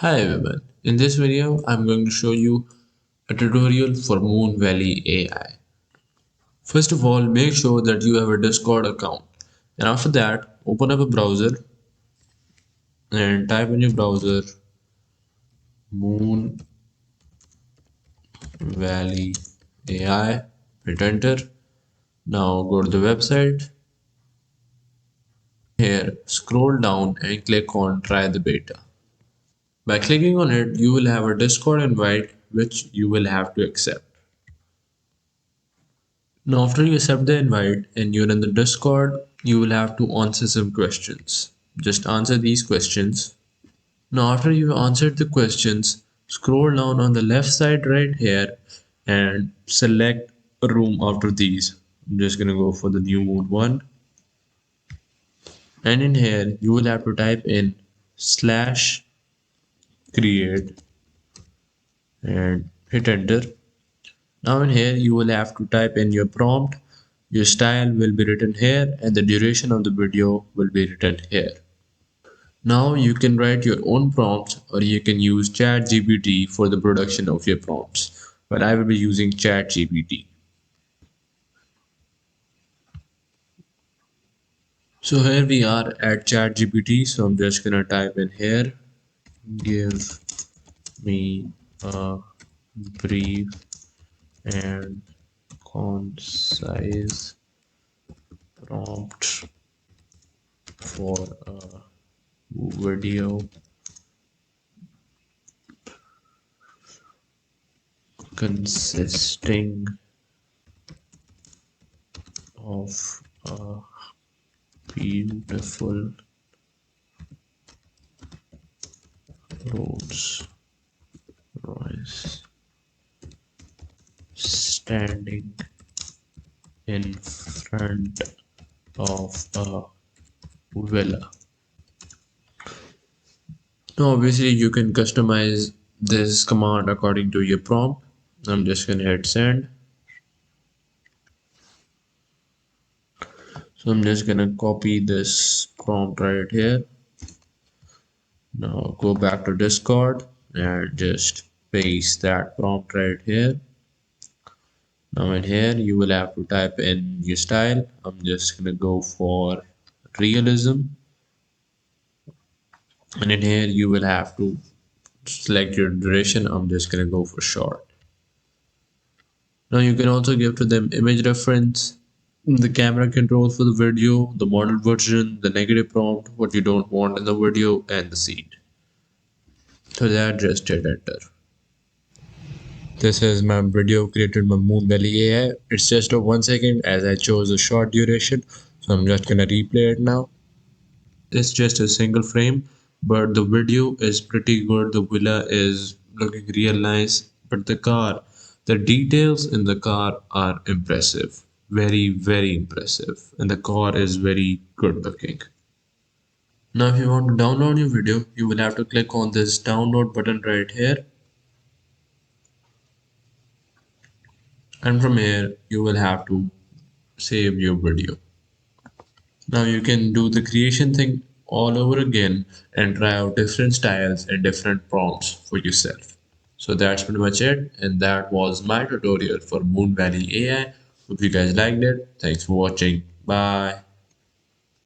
Hi everyone, in this video I'm going to show you a tutorial for Moonvalley AI. First of all, make sure that you have a Discord account, and after that open up a browser and type in your browser Moonvalley AI, hit enter. Now go to the website. Here scroll down and click on try the beta. By clicking on it, you will have a Discord invite which you will have to accept. Now, after you accept the invite and you're in the Discord, you will have to answer some questions. Just answer these questions. Now, after you've answered the questions, scroll down on the left side right here and select a room after these. I'm just gonna go for the new mode one. And in here, you will have to type in slash create and hit enter. Now in here you will have to type in your prompt, your style will be written here and the duration of the video will be written here. Now you can write your own prompts or you can use ChatGPT for the production of your prompts, but I will be using ChatGPT. So here we are at ChatGPT, so I'm just gonna type in here, give me a brief and concise prompt for a video consisting of a beautiful Rolls Royce standing in front of a villa. Now obviously you can customize this command according to your prompt. I'm just gonna hit send. So I'm just gonna copy this prompt right here. Now go back to Discord and just paste that prompt right here. Now in here you will have to type in your style. I'm just gonna go for realism, and in here you will have to select your duration. I'm just gonna go for short. Now you can also give to them image reference, the camera control for the video, the model version, the negative prompt, what you don't want in the video, and the seed. So that just hit enter. This is my video created by Moonvalley AI. It's just a 1 second as I chose a short duration. So I'm just gonna replay it now. It's just a single frame, but the video is pretty good. The villa is looking real nice, but the details in the car are impressive. Very, very impressive. And the car is very good looking. Now, if you want to download your video, you will have to click on this download button right here. And from here, you will have to save your video. Now you can do the creation thing all over again and try out different styles and different prompts for yourself. So that's pretty much it, and that was my tutorial for Moonvalley AI. Hope you guys liked it. Thanks for watching. Bye.